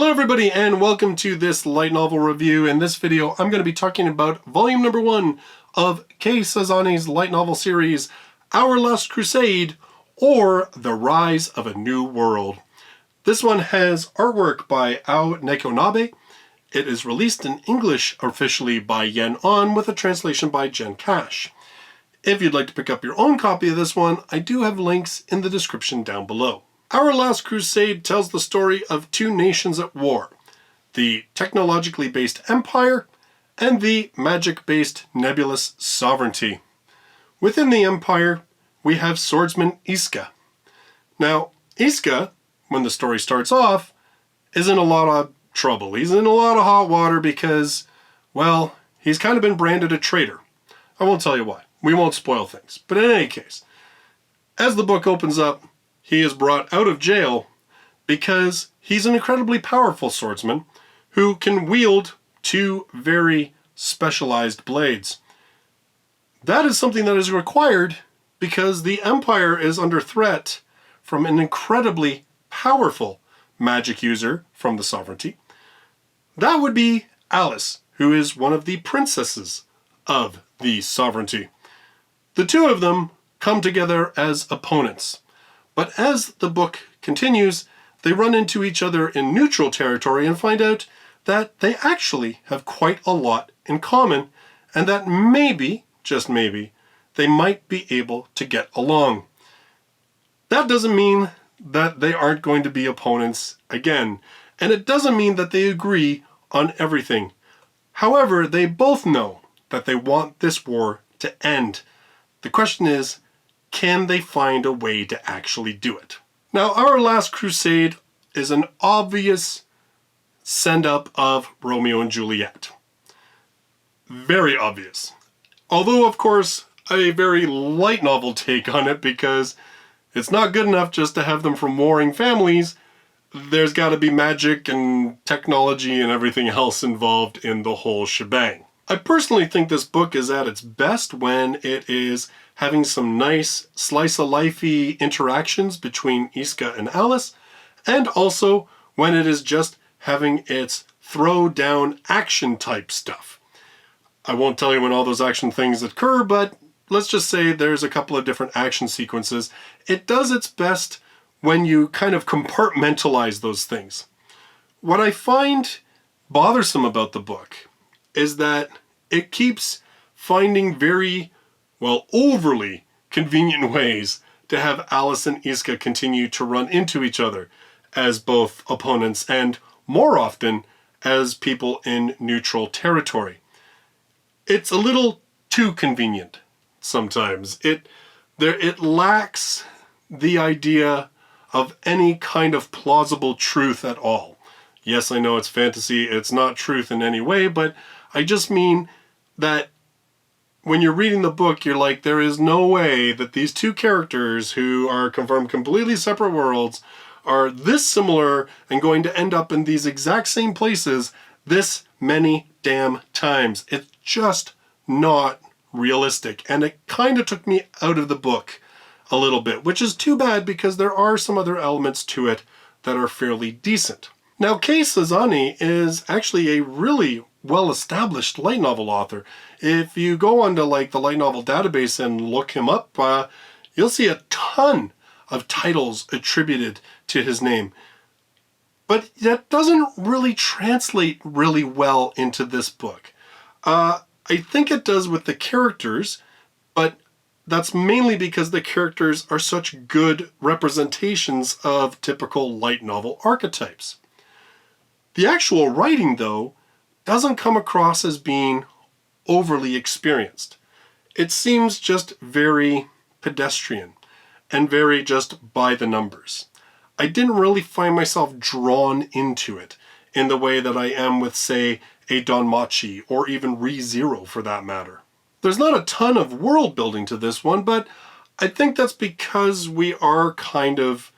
Hello everybody and welcome to this light novel review. In this video I'm going to be talking about volume number 1 of Kei Sazane's light novel series Our Last Crusade, or The Rise of a New World. This one has artwork by Nekonabe. It is released in English officially by Yen On with a translation by Jen Cash. If you'd like to pick up your own copy of this one, I do have links in the description down below. Our Last Crusade tells the story of two nations at war, the technologically based Empire and the magic-based Nebulis sovereignty. Within the Empire, we have swordsman Isuka. Now, Isuka, when the story starts off, is in a lot of trouble. He's in a lot of hot water because, well, he's kind of been branded a traitor. I won't tell you why. We won't spoil things. But in any case, as the book opens up, he is brought out of jail because he's an incredibly powerful swordsman who can wield two very specialized blades. That is something that is required because the Empire is under threat from an incredibly powerful magic user from the sovereignty. That would be Alice, who is one of the princesses of the sovereignty. The two of them come together as opponents. But as the book continues, they run into each other in neutral territory and find out that they actually have quite a lot in common, and that maybe, just maybe, they might be able to get along. That doesn't mean that they aren't going to be opponents again, and it doesn't mean that they agree on everything. However, they both know that they want this war to end. The question is, can they find a way to actually do it? Now, Our Last Crusade is an obvious send-up of Romeo and Juliet. Very obvious. Although, of course, a very light novel take on it, because it's not good enough just to have them from warring families. There's got to be magic and technology and everything else involved in the whole shebang. I personally think this book is at its best when it is having some nice slice-of-life-y interactions between Isuka and Alice, and also when it is just having its throw-down action-type stuff. I won't tell you when all those action things occur, but let's just say there's a couple of different action sequences. It does its best when you kind of compartmentalize those things. What I find bothersome about the book is that it keeps finding very, well, overly convenient ways to have Alice and Isuka continue to run into each other as both opponents and, more often, as people in neutral territory. It's a little too convenient sometimes. It lacks the idea of any kind of plausible truth at all. Yes, I know it's fantasy, it's not truth in any way, but I just mean that when you're reading the book, you're like, there is no way that these two characters who are from completely separate worlds are this similar and going to end up in these exact same places this many damn times. It's just not realistic. And it kind of took me out of the book a little bit, which is too bad because there are some other elements to it that are fairly decent. Now, Kei Sazane is actually a really well-established light novel author. If you go onto like the light novel database and look him up, you'll see a ton of titles attributed to his name. But that doesn't really translate really well into this book. I think it does with the characters, but that's mainly because the characters are such good representations of typical light novel archetypes. The actual writing, though, doesn't come across as being overly experienced. It seems just very pedestrian and very just by the numbers. I didn't really find myself drawn into it in the way that I am with, say, a Danmachi or even ReZero for that matter. There's not a ton of world building to this one, but I think that's because we are kind of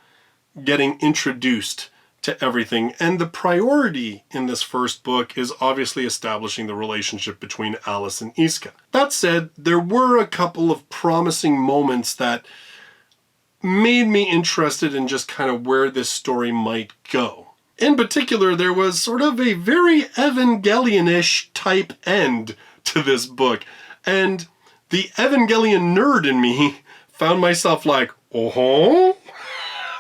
getting introduced to everything, and the priority in this first book is obviously establishing the relationship between Alice and Isuka. That said, there were a couple of promising moments that made me interested in just kind of where this story might go. in particular, there was sort of a very Evangelion-ish type end to this book. And the Evangelion nerd in me found myself like, oh?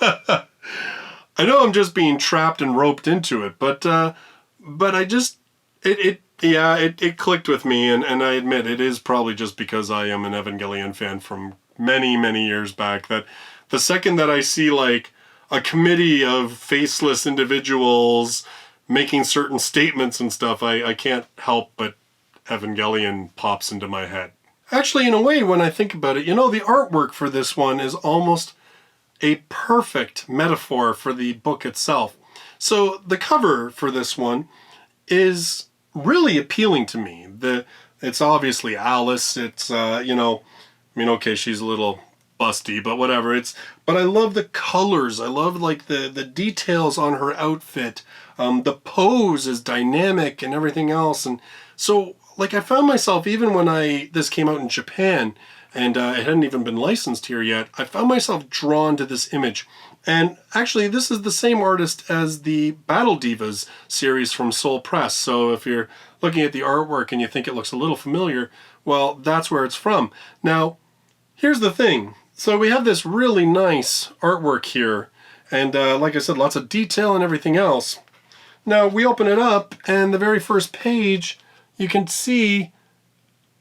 I know I'm just being trapped and roped into it, but I just, it clicked with me, and I admit it is probably just because I am an Evangelion fan from many, many years back, that the second that I see like a committee of faceless individuals making certain statements and stuff, I can't help but Evangelion pops into my head. Actually, in a way, when I think about it, you know, the artwork for this one is almost a perfect metaphor for the book itself. So the cover for this one is really appealing to me. It's obviously Alice. It's, you know, I mean, okay, she's a little busty, but whatever. But I love the colors. I love like the details on her outfit. The pose is dynamic and everything else. And so like I found myself, even when this came out in Japan, and it hadn't even been licensed here yet, I found myself drawn to this image. And actually, this is the same artist as the Battle Divas series from Soul Press. So if you're looking at the artwork and you think it looks a little familiar, well, that's where it's from. Now, here's the thing. So we have this really nice artwork here. And like I said, lots of detail and everything else. Now, we open it up, and the very first page, you can see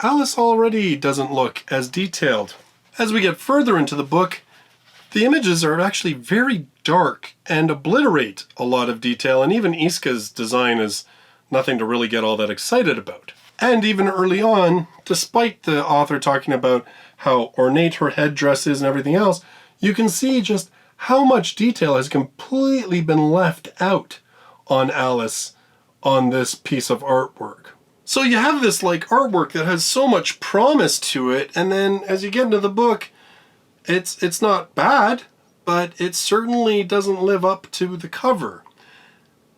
Alice already doesn't look as detailed. As we get further into the book, the images are actually very dark and obliterate a lot of detail, and even Isuka's design is nothing to really get all that excited about. And even early on, despite the author talking about how ornate her headdress is and everything else, you can see just how much detail has completely been left out on Alice on this piece of artwork. So you have this like artwork that has so much promise to it, and then as you get into the book, it's not bad, but it certainly doesn't live up to the cover.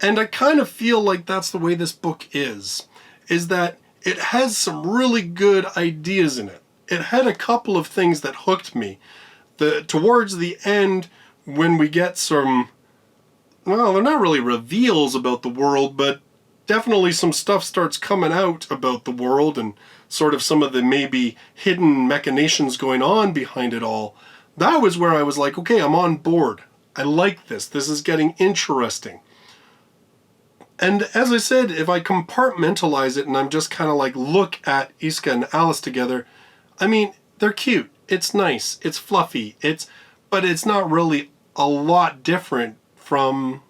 And I kind of feel like that's the way this book is that it has some really good ideas in it. It had a couple of things that hooked me. Towards the end, when we get some, well, they're not really reveals about the world, but definitely some stuff starts coming out about the world and sort of some of the maybe hidden machinations going on behind it all. That was where I was like, okay, I'm on board. I like this. This is getting interesting. And as I said, if I compartmentalize it and I'm just kind of like look at Isuka and Alice together, I mean, they're cute. It's nice. It's fluffy. But it's not really a lot different from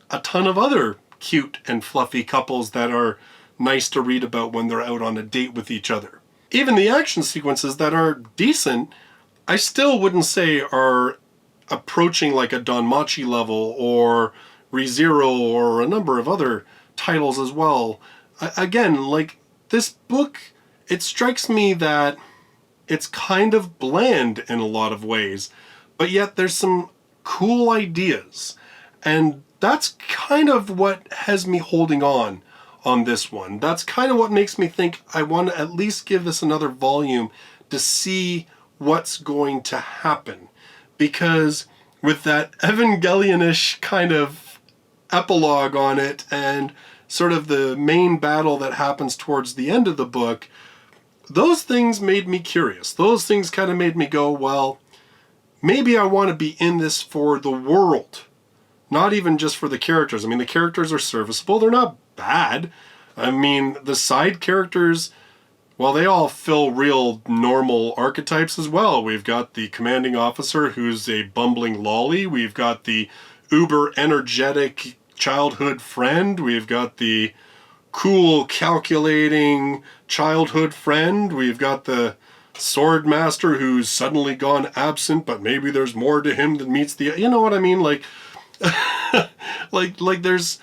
a ton of other cute and fluffy couples that are nice to read about when they're out on a date with each other. Even the action sequences that are decent, I still wouldn't say are approaching like a Danmachi level or ReZero or a number of other titles as well. Again, like this book, it strikes me that it's kind of bland in a lot of ways, but yet there's some cool ideas. And that's kind of what has me holding on this one. That's kind of what makes me think I want to at least give this another volume to see what's going to happen. Because with that Evangelion-ish kind of epilogue on it and sort of the main battle that happens towards the end of the book, those things made me curious. Those things kind of made me go, well, maybe I want to be in this for the world. Not even just for the characters. I mean, the characters are serviceable. They're not bad. I mean, the side characters, well, they all fill real normal archetypes as well. We've got the commanding officer who's a bumbling lolly. We've got the uber energetic childhood friend. We've got the cool, calculating childhood friend. We've got the sword master who's suddenly gone absent, but maybe there's more to him than meets the... You know what I mean? Like... like there's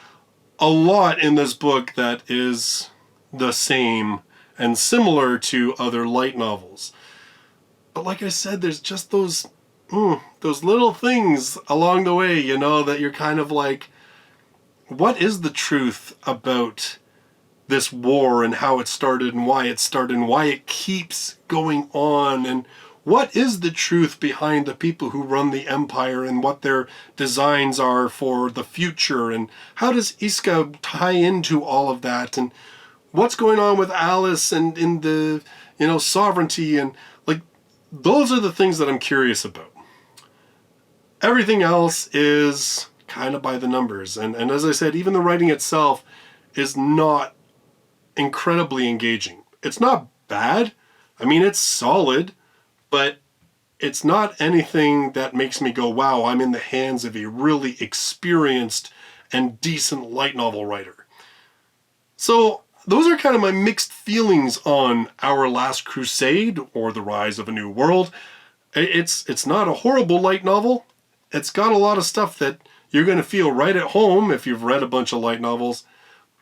a lot in this book that is the same and similar to other light novels. But like I said, there's just those little things along the way, you know, that you're kind of like, what is the truth about this war and how it started and why it keeps going on, and what is the truth behind the people who run the Empire and what their designs are for the future, and how does Isuka tie into all of that, and what's going on with Alice and in the, sovereignty, and like, those are the things that I'm curious about. Everything else is kind of by the numbers, and as I said, even the writing itself is not incredibly engaging. It's not bad. I mean, it's solid, but it's not anything that makes me go, wow, I'm in the hands of a really experienced and decent light novel writer. So those are kind of my mixed feelings on Our Last Crusade, or The Rise of a New World. It's not a horrible light novel. It's got a lot of stuff that you're going to feel right at home if you've read a bunch of light novels.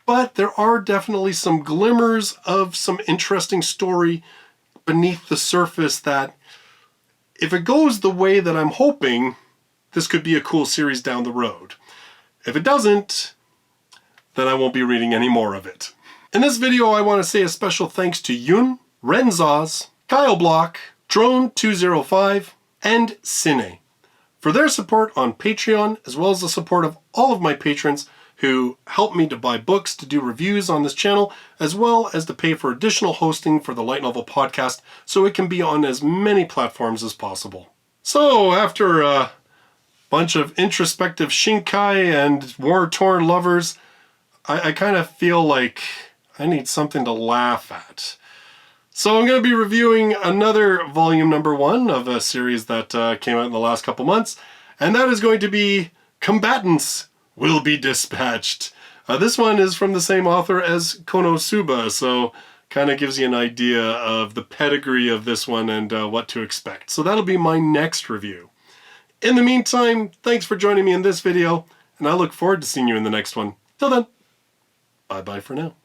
But there are definitely some glimmers of some interesting story beneath the surface that, if it goes the way that I'm hoping, this could be a cool series down the road. If it doesn't, then I won't be reading any more of it. In this video, I want to say a special thanks to Yun, Renzaz, Kyle Block, Drone205, and Sine for their support on Patreon, as well as the support of all of my patrons who help me to buy books, to do reviews on this channel, as well as to pay for additional hosting for the Light Novel Podcast so it can be on as many platforms as possible. So, after a bunch of introspective Shinkai and war-torn lovers, I kind of feel like I need something to laugh at. So I'm going to be reviewing another volume number 1 of a series that came out in the last couple months, and that is going to be Combatants Will Be Dispatched. This one is from the same author as Konosuba, so kind of gives you an idea of the pedigree of this one and what to expect. So that'll be my next review. In the meantime, thanks for joining me in this video, and I look forward to seeing you in the next one. Till then, bye-bye for now.